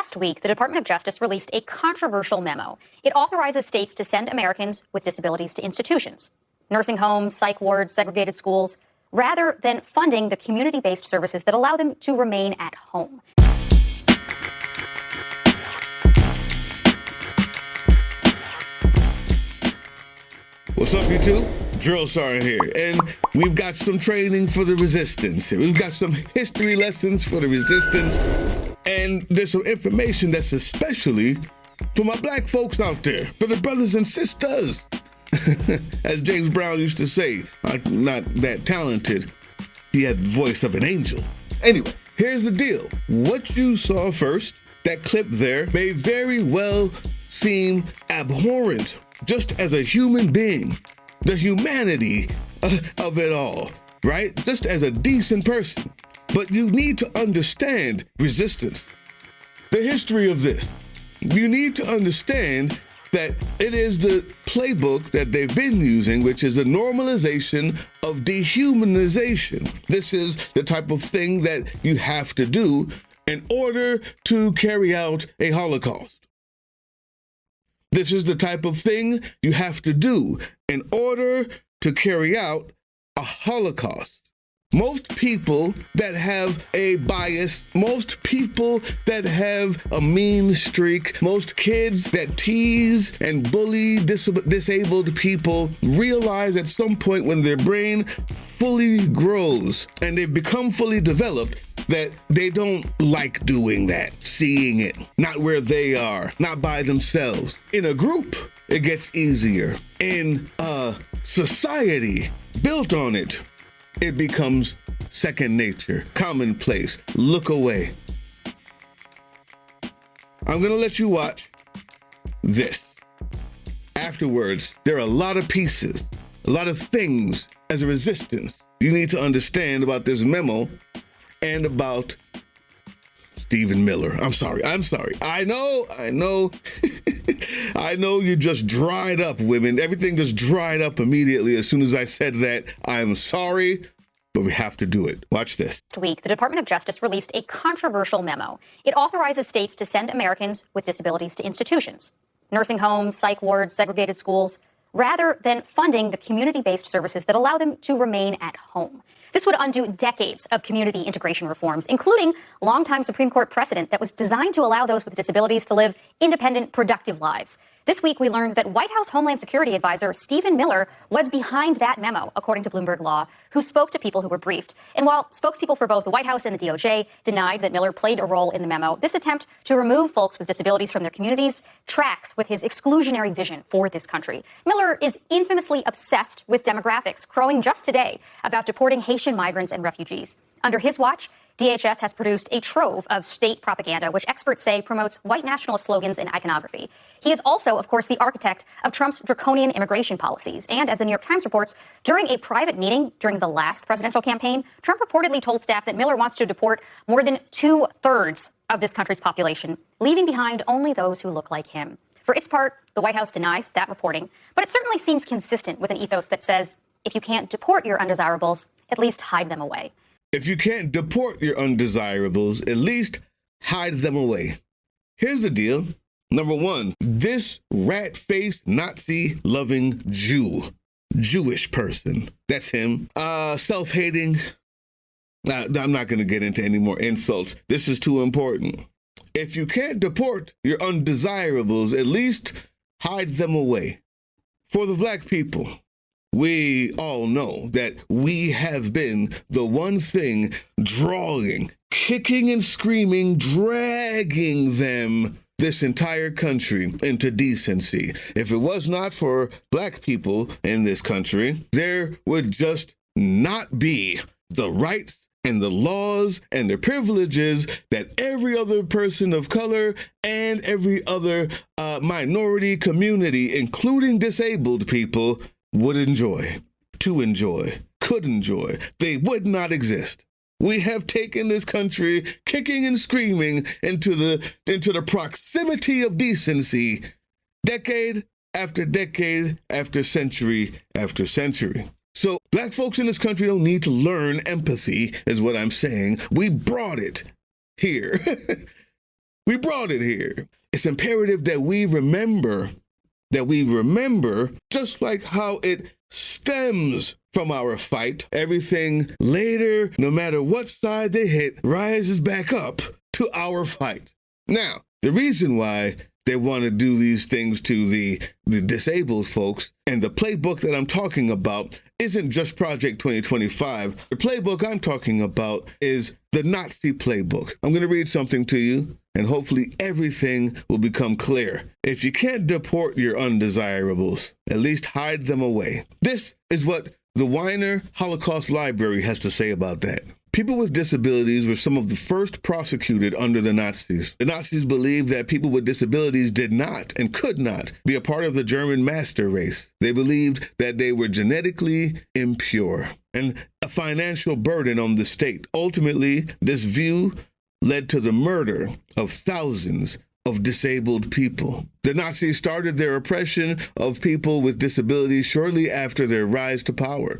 Last week, the Department of Justice released a controversial memo. It authorizes states to send Americans with disabilities to institutions, nursing homes, psych wards, segregated schools, rather than funding the community-based services that allow them to remain at home. What's up, YouTube? Drill Sergeant here, and we've got some training for the resistance here. We've got some history lessons for the resistance, and there's some information that's especially for my black folks out there, for the brothers and sisters. As James Brown used to say, I'm not that talented. He had the voice of an angel. Anyway, here's the deal. What you saw first, that clip there, may very well seem abhorrent just as a human being, the humanity of it all, right? Just as a decent person. But you need to understand resistance, the history of this. You need to understand that it is the playbook that they've been using, which is the normalization of dehumanization. This is the type of thing that you have to do in order to carry out a Holocaust. This is the type of thing you have to do in order to carry out a Holocaust. Most people that have a bias, most people that have a mean streak, most kids that tease and bully disabled people realize at some point when their brain fully grows and they've become fully developed that they don't like doing that, seeing it, not where they are, not by themselves. In a group, it gets easier. In a society built on it, it becomes second nature, commonplace. Look away. I'm gonna let you watch this. Afterwards, there are a lot of pieces, a lot of things as a resistance you need to understand about this memo and about Stephen Miller. I'm sorry. I know. I know you just dried up, women. Everything just dried up immediately as soon as I said that. I'm sorry, but we have to do it. Watch this. Last week, the Department of Justice released a controversial memo. It authorizes states to send Americans with disabilities to institutions, nursing homes, psych wards, segregated schools, rather than funding the community-based services that allow them to remain at home. This would undo decades of community integration reforms, including longtime Supreme Court precedent that was designed to allow those with disabilities to live independent, productive lives. This week, we learned that White House Homeland Security Advisor Stephen Miller was behind that memo, according to Bloomberg Law, who spoke to people who were briefed. And while spokespeople for both the White House and the DOJ denied that Miller played a role in the memo, this attempt to remove folks with disabilities from their communities tracks with his exclusionary vision for this country. Miller is infamously obsessed with demographics, crowing just today about deporting Haitian migrants and refugees. Under his watch, DHS has produced a trove of state propaganda, which experts say promotes white nationalist slogans and iconography. He is also, of course, the architect of Trump's draconian immigration policies. And as the New York Times reports, during a private meeting during the last presidential campaign, Trump reportedly told staff that Miller wants to deport more than 2/3 of this country's population, leaving behind only those who look like him. For its part, the White House denies that reporting, but it certainly seems consistent with an ethos that says, if you can't deport your undesirables, at least hide them away. If you can't deport your undesirables, at least hide them away. Here's the deal. Number one, this rat-faced, Nazi-loving Jewish person, that's him, self-hating. I'm not going to get into any more insults. This is too important. If you can't deport your undesirables, at least hide them away. For the black people, we all know that we have been the one thing drawing, kicking and screaming, dragging them, this entire country, into decency. If it was not for black people in this country, there would just not be the rights and the laws and the privileges that every other person of color and every other minority community, including disabled people, would enjoy, could enjoy. They would not exist. We have taken this country kicking and screaming into the proximity of decency, decade after decade after century after century. So black folks in this country don't need to learn empathy, is what I'm saying. We brought it here. We brought it here. It's imperative that we remember, just like how it stems from our fight. Everything later, no matter what side they hit, rises back up to our fight. Now, the reason why they want to do these things to the disabled folks, and the playbook that I'm talking about isn't just Project 2025. The playbook I'm talking about is the Nazi playbook. I'm going to read something to you, and hopefully everything will become clear. If you can't deport your undesirables, at least hide them away. This is what the Weiner Holocaust Library has to say about that. People with disabilities were some of the first prosecuted under the Nazis. The Nazis believed that people with disabilities did not and could not be a part of the German master race. They believed that they were genetically impure and a financial burden on the state. Ultimately, this view led to the murder of thousands of disabled people. The Nazis started their oppression of people with disabilities shortly after their rise to power.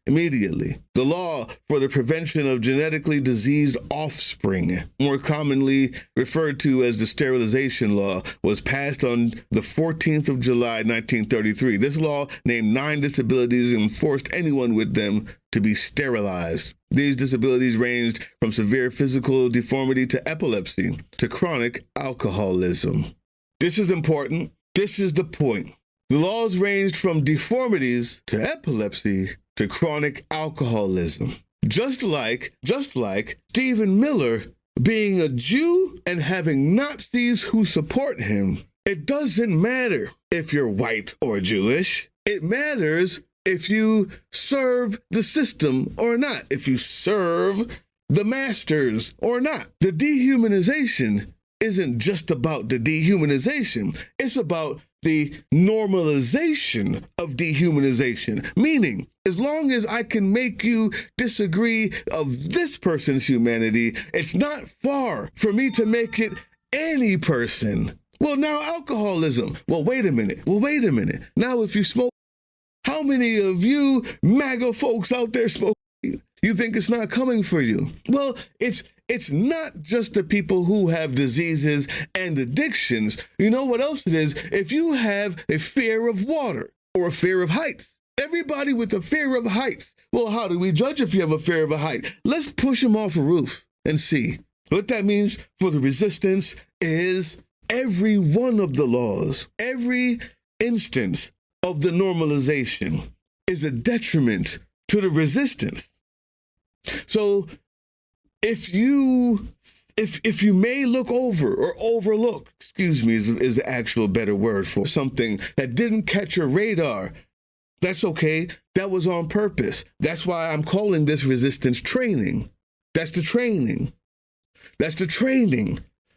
Immediately. The law for the prevention of genetically diseased offspring, more commonly referred to as the sterilization law, was passed on the 14th of July, 1933. This law named 9 disabilities and forced anyone with them to be sterilized. These disabilities ranged from severe physical deformity to epilepsy to chronic alcoholism. This is important. This is the point. The laws ranged from deformities to epilepsy to chronic alcoholism. Just like Stephen Miller being a Jew and having Nazis who support him. It doesn't matter if you're white or Jewish. It matters if you serve the system or not, if you serve the masters or not. The dehumanization isn't just about the dehumanization. It's about the normalization of dehumanization, meaning as long as I can make you disagree of this person's humanity, it's not far for me to make it any person. Well, now alcoholism. Well, wait a minute. Now, if you smoke, how many of you MAGA folks out there smoke? You think it's not coming for you? Well, it's not just the people who have diseases and addictions. You know what else it is? If you have a fear of water or a fear of heights, everybody with a fear of heights. Well, how do we judge if you have a fear of a height? Let's push them off a roof and see. What that means for the resistance is every one of the laws, every instance of the normalization is a detriment to the resistance. So if you may look over or overlook, is the actual better word for something that didn't catch your radar, that's okay. That was on purpose. That's why I'm calling this resistance training. That's the training.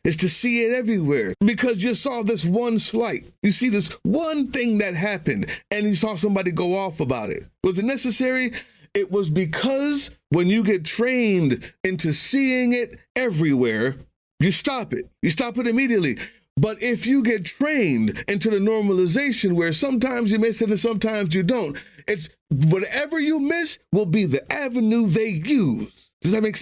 Is to see it everywhere because you saw this one slight. You see this one thing that happened and you saw somebody go off about it. Was it necessary? It was because when you get trained into seeing it everywhere, you stop it. You stop it immediately. But if you get trained into the normalization where sometimes you miss it and sometimes you don't, it's whatever you miss will be the avenue they use. Does that make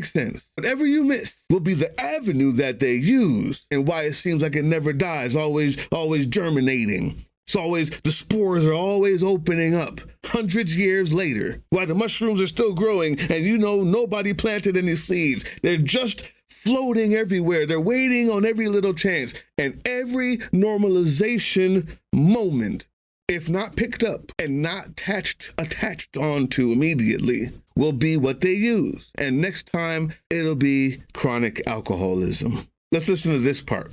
sense? Whatever you miss will be the avenue that they use, and why it seems like it never dies, always germinating. The spores are always opening up hundreds of years later, while the mushrooms are still growing, and nobody planted any seeds. They're just floating everywhere. They're waiting on every little chance, and every normalization moment, if not picked up and not attached onto immediately, will be what they use. And next time, it'll be chronic alcoholism. Let's listen to this part.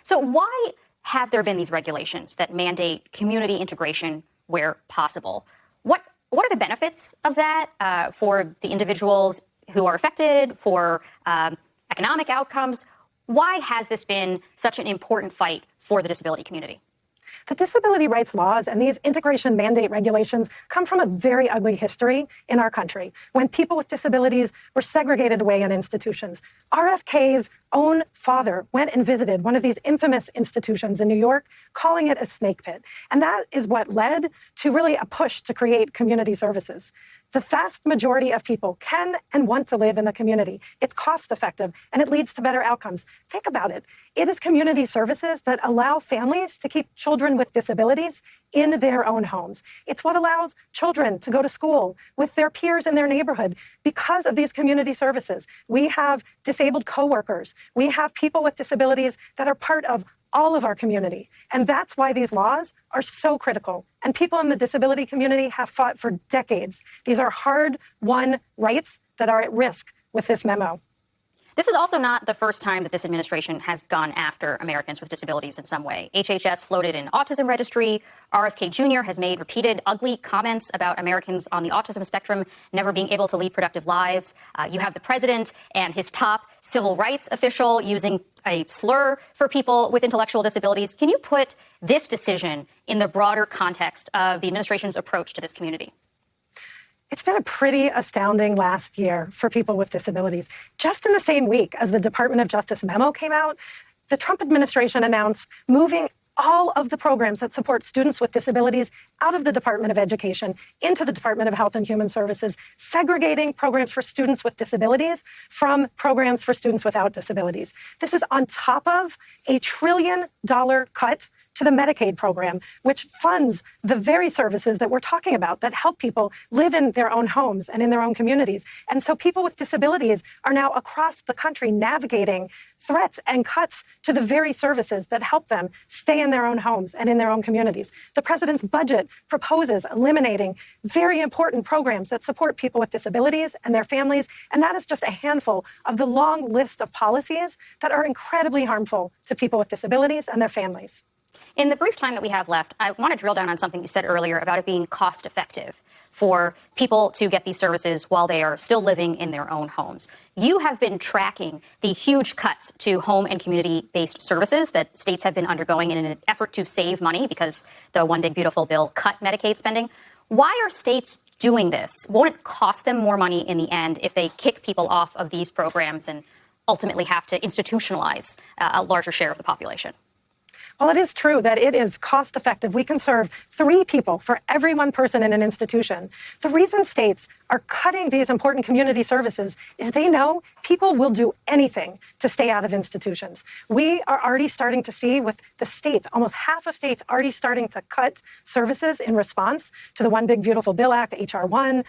So why have there been these regulations that mandate community integration where possible? What are the benefits of that for the individuals who are affected, for economic outcomes? Why has this been such an important fight for the disability community? The disability rights laws and these integration mandate regulations come from a very ugly history in our country when people with disabilities were segregated away in institutions. RFK's own father went and visited one of these infamous institutions in New York, calling it a snake pit. And that is what led to really a push to create community services. The vast majority of people can and want to live in the community. It's cost effective and it leads to better outcomes. Think about it. It is community services that allow families to keep children with disabilities in their own homes. It's what allows children to go to school with their peers in their neighborhood because of these community services. We have disabled coworkers. We have people with disabilities that are part of all of our community. And that's why these laws are so critical. And people in the disability community have fought for decades. These are hard-won rights that are at risk with this memo. This is also not the first time that this administration has gone after Americans with disabilities in some way. HHS floated an autism registry. RFK Jr. has made repeated ugly comments about Americans on the autism spectrum never being able to lead productive lives. You have the president and his top civil rights official using a slur for people with intellectual disabilities. Can you put this decision in the broader context of the administration's approach to this community? It's been a pretty astounding last year for people with disabilities. Just in the same week as the Department of Justice memo came out, the Trump administration announced moving all of the programs that support students with disabilities out of the Department of Education into the Department of Health and Human Services, segregating programs for students with disabilities from programs for students without disabilities. This is on top of a $1 trillion cut to the Medicaid program, which funds the very services that we're talking about that help people live in their own homes and in their own communities. And so people with disabilities are now across the country navigating threats and cuts to the very services that help them stay in their own homes and in their own communities. The president's budget proposes eliminating very important programs that support people with disabilities and their families. And that is just a handful of the long list of policies that are incredibly harmful to people with disabilities and their families. In the brief time that we have left, I want to drill down on something you said earlier about it being cost effective for people to get these services while they are still living in their own homes. You have been tracking the huge cuts to home and community-based services that states have been undergoing in an effort to save money because the One Big Beautiful Bill cut Medicaid spending. Why are states doing this? Won't it cost them more money in the end if they kick people off of these programs and ultimately have to institutionalize a larger share of the population? Well, it is true that it is cost effective. We can serve 3 people for every 1 person in an institution. The reason states are cutting these important community services is they know people will do anything to stay out of institutions. We are already starting to see with the states, almost half of states already starting to cut services in response to the One Big Beautiful Bill Act, H.R. 1.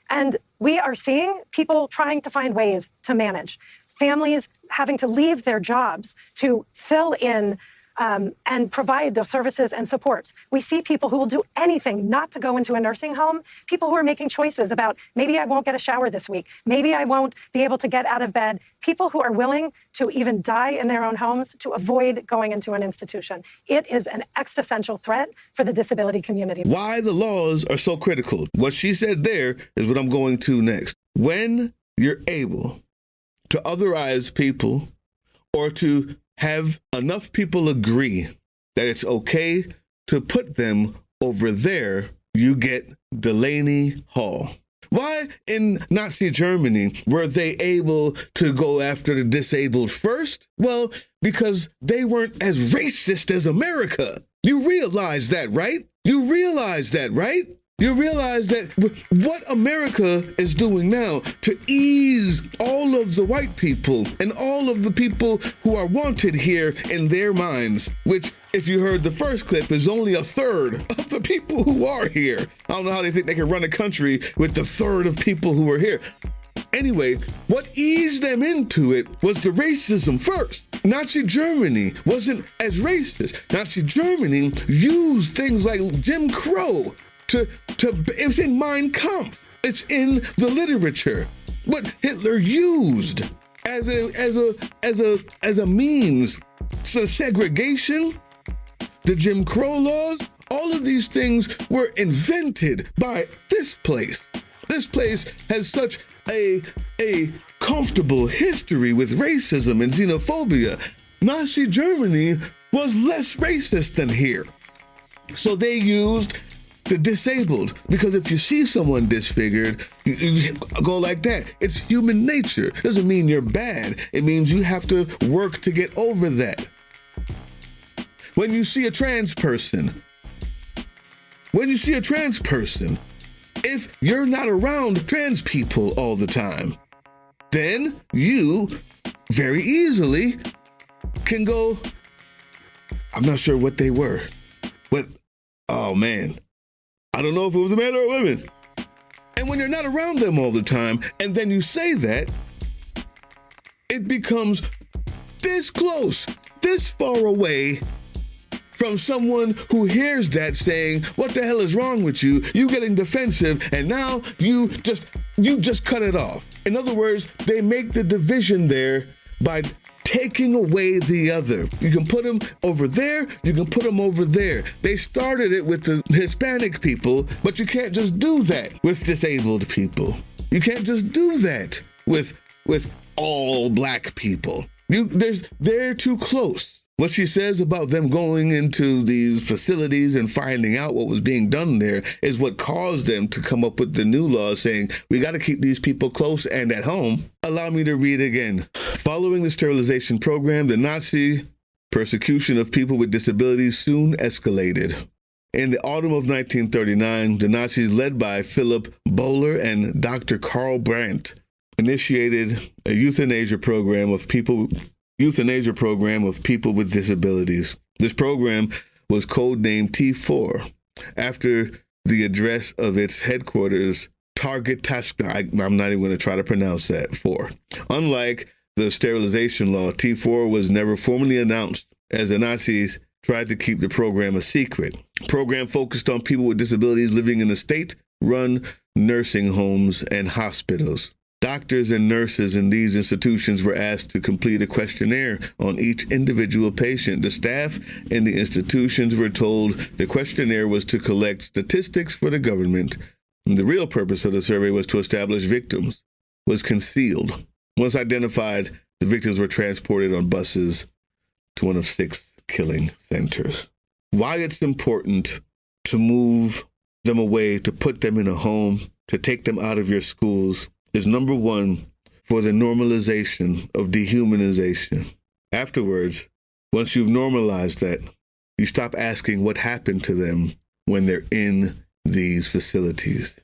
And we are seeing people trying to find ways to manage. Families having to leave their jobs to fill in and provide those services and supports. We see people who will do anything not to go into a nursing home, people who are making choices about maybe I won't get a shower this week, maybe I won't be able to get out of bed, people who are willing to even die in their own homes to avoid going into an institution. It is an existential threat for the disability community. Why the laws are so critical. What she said there is what I'm going to next. When you're able to otherize people or to have enough people agree that it's okay to put them over there, you get Delaney Hall. Why in Nazi Germany were they able to go after the disabled first? Well, because they weren't as racist as America. You realize that, right? You realize that, right? You realize that what America is doing now to ease all of the white people and all of the people who are wanted here in their minds, which, if you heard the first clip, is only 1/3 of the people who are here. I don't know how they think they can run a country with the 1/3 of people who are here. Anyway, what eased them into it was the racism first. Nazi Germany wasn't as racist. Nazi Germany used things like Jim Crow it was in Mein Kampf. It's in the literature. What Hitler used as a means to segregation, the Jim Crow laws, all of these things were invented by this place. This place has such a comfortable history with racism and xenophobia. Nazi Germany was less racist than here. So they used the disabled. Because if you see someone disfigured, you go like that. It's human nature. Doesn't mean you're bad. It means you have to work to get over that. When you see a trans person, if you're not around trans people all the time, then you very easily can go, I'm not sure what they were, but oh man, I don't know if it was a man or a woman. And when you're not around them all the time, and then you say that, it becomes this close, this far away from someone who hears that saying, what the hell is wrong with you? You getting defensive, and now you just cut it off. In other words, they make the division there by taking away the other. You can put them over there, you can put them over there. They started it with the Hispanic people, but you can't just do that with disabled people. You can't just do that with all black people. They're too close. What she says about them going into these facilities and finding out what was being done there is what caused them to come up with the new law saying, we got to keep these people close and at home. Allow me to read again. Following the sterilization program, the Nazi persecution of people with disabilities soon escalated. In the autumn of 1939, the Nazis, led by Philip Bohler and Dr. Karl Brandt, initiated a euthanasia program of people with disabilities. This program was codenamed T4 after the address of its headquarters, Target Task. I'm not even going to try to pronounce that, 4. Unlike the sterilization law, T4 was never formally announced, as the Nazis tried to keep the program a secret. The program focused on people with disabilities living in the state-run nursing homes and hospitals. Doctors and nurses in these institutions were asked to complete a questionnaire on each individual patient. The staff in the institutions were told the questionnaire was to collect statistics for the government. And the real purpose of the survey was to establish victims, was concealed. Once identified, the victims were transported on buses to one of 6 killing centers. Why it's important to move them away, to put them in a home, to take them out of your schools, is number one, for the normalization of dehumanization. Afterwards, once you've normalized that, you stop asking what happened to them when they're in these facilities.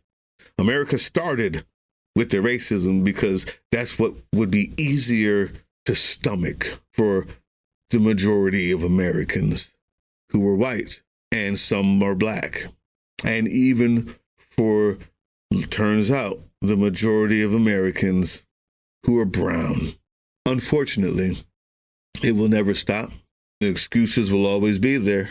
America started with the racism because that's what would be easier to stomach for the majority of Americans who were white, and some are black. And even for, turns out, the majority of Americans who are brown. Unfortunately, it will never stop. The excuses will always be there.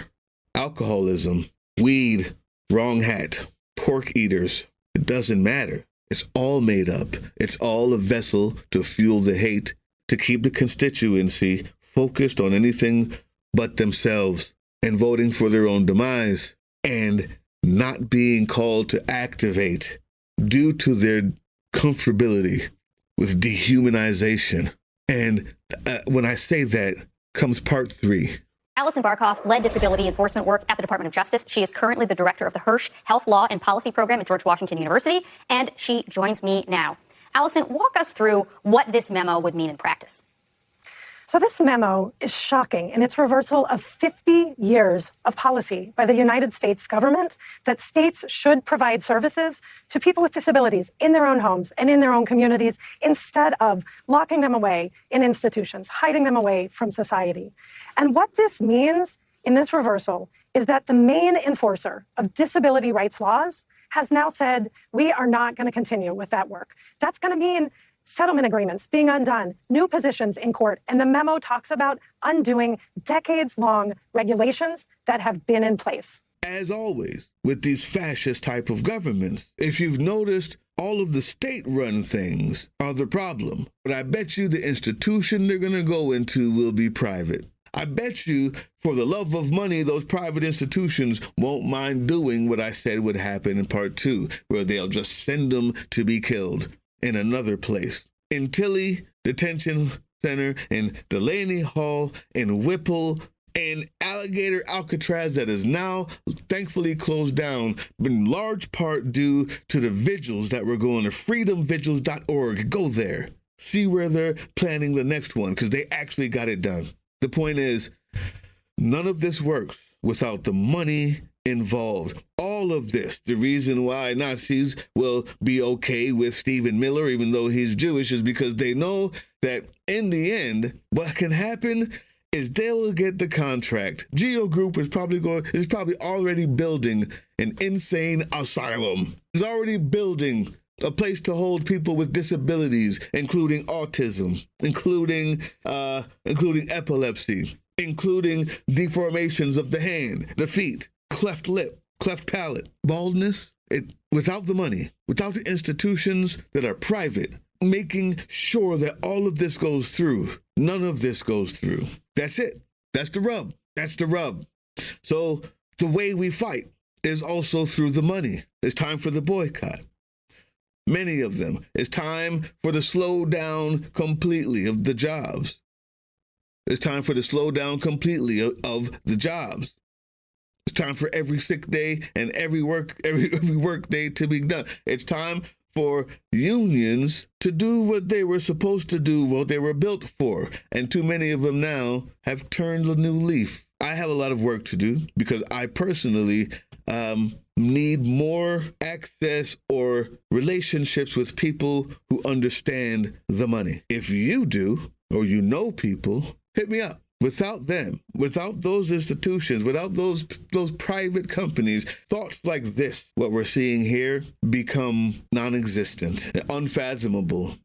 Alcoholism, weed, wrong hat, pork eaters. It doesn't matter. It's all made up. It's all a vessel to fuel the hate, to keep the constituency focused on anything but themselves and voting for their own demise and not being called to activate due to their comfortability with dehumanization. And when I say that, comes part 3. Allison Barkoff led disability enforcement work at the Department of Justice. She is currently the director of the Hirsch Health Law and Policy Program at George Washington University, and she joins me now. Allison, walk us through what this memo would mean in practice. So this memo is shocking in its reversal of 50 years of policy by the United States government that states should provide services to people with disabilities in their own homes and in their own communities instead of locking them away in institutions, hiding them away from society. And what this means in this reversal is that the main enforcer of disability rights laws has now said, we are not going to continue with that work. That's going to mean settlement agreements being undone, new positions in court, and the memo talks about undoing decades-long regulations that have been in place. As always, with these fascist type of governments, if you've noticed, all of the state-run things are the problem. But I bet you the institution they're going to go into will be private. I bet you, for the love of money, those private institutions won't mind doing what I said would happen in part 2, where they'll just send them to be killed in another place. In Tilly Detention Center, in Delaney Hall, in Whipple, in alligator Alcatraz that is now thankfully closed down, in large part due to the vigils that were going to freedomvigils.org. Go there. See where they're planning the next one, because they actually got it done. The point is, none of this works without the money involved. All of this, the reason why Nazis will be okay with Stephen Miller, even though he's Jewish, is because they know that in the end, what can happen is they will get the contract. Geo Group is probably already building an insane asylum. It's already building a place to hold people with disabilities, including autism, including epilepsy, including deformations of the hand, the feet, cleft lip, cleft palate, baldness. Without the money, without the institutions that are private, making sure that all of this goes through, none of this goes through. That's it. That's the rub. That's the rub. So the way we fight is also through the money. It's time for the boycott. Many of them. It's time for the slow down completely of the jobs. It's time for the slow down completely of the jobs. It's time for every sick day and every work day to be done. It's time for unions to do what they were supposed to do, what they were built for. And too many of them now have turned a new leaf. I have a lot of work to do because I personally need more access or relationships with people who understand the money. If you do, or you know people, hit me up. Without them, without those institutions, without those private companies, thoughts like this, what we're seeing here, become non-existent, unfathomable,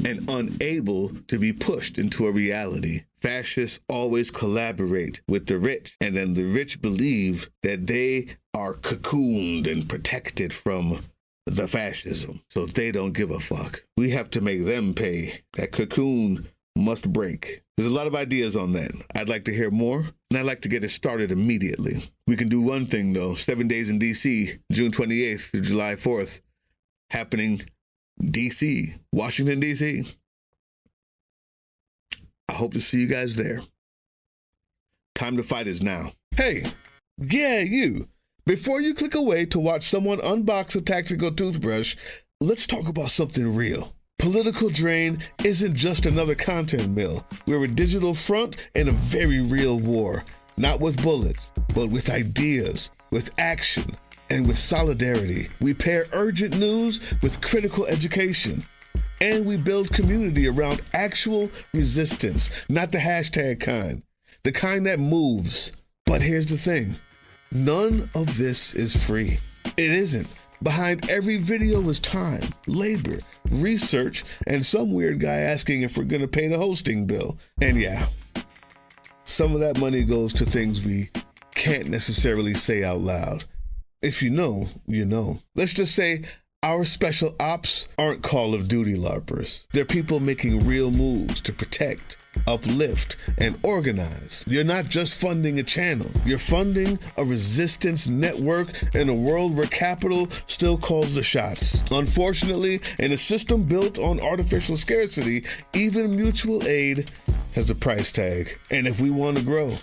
and unable to be pushed into a reality. Fascists always collaborate with the rich, and then the rich believe that they are cocooned and protected from the fascism, so they don't give a fuck. We have to make them pay. That cocoon must break. There's a lot of ideas on that. I'd like to hear more, and I'd like to get it started immediately. We can do one thing, though. 7 days in D.C., June 28th through July 4th, happening D.C., Washington, D.C. I hope to see you guys there. Time to fight is now. Hey, yeah, you. Before you click away to watch someone unbox a tactical toothbrush, let's talk about something real. Political Drain isn't just another content mill. We're a digital front in a very real war, not with bullets, but with ideas, with action, and with solidarity. We pair urgent news with critical education, and we build community around actual resistance, not the hashtag kind, the kind that moves. But here's the thing, none of this is free. It isn't. Behind every video is time, labor, research, and some weird guy asking if we're going to pay the hosting bill. And yeah, some of that money goes to things we can't necessarily say out loud. If you know, you know. Let's just say our special ops aren't Call of Duty LARPers. They're people making real moves to protect, uplift, and organize. You're not just funding a channel. You're funding a resistance network in a world where capital still calls the shots. Unfortunately, in a system built on artificial scarcity, even mutual aid has a price tag. And if we want to grow,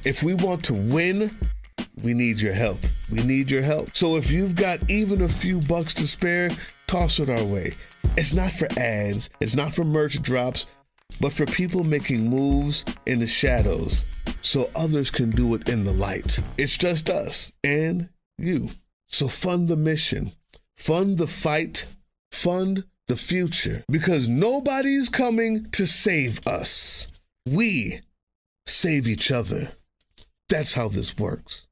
if we want to win, we need your help. We need your help. So if you've got even a few bucks to spare, toss it our way. It's not for ads. It's not for merch drops, but for people making moves in the shadows so others can do it in the light. It's just us and you. So fund the mission, fund the fight, fund the future, because nobody's coming to save us. We save each other. That's how this works.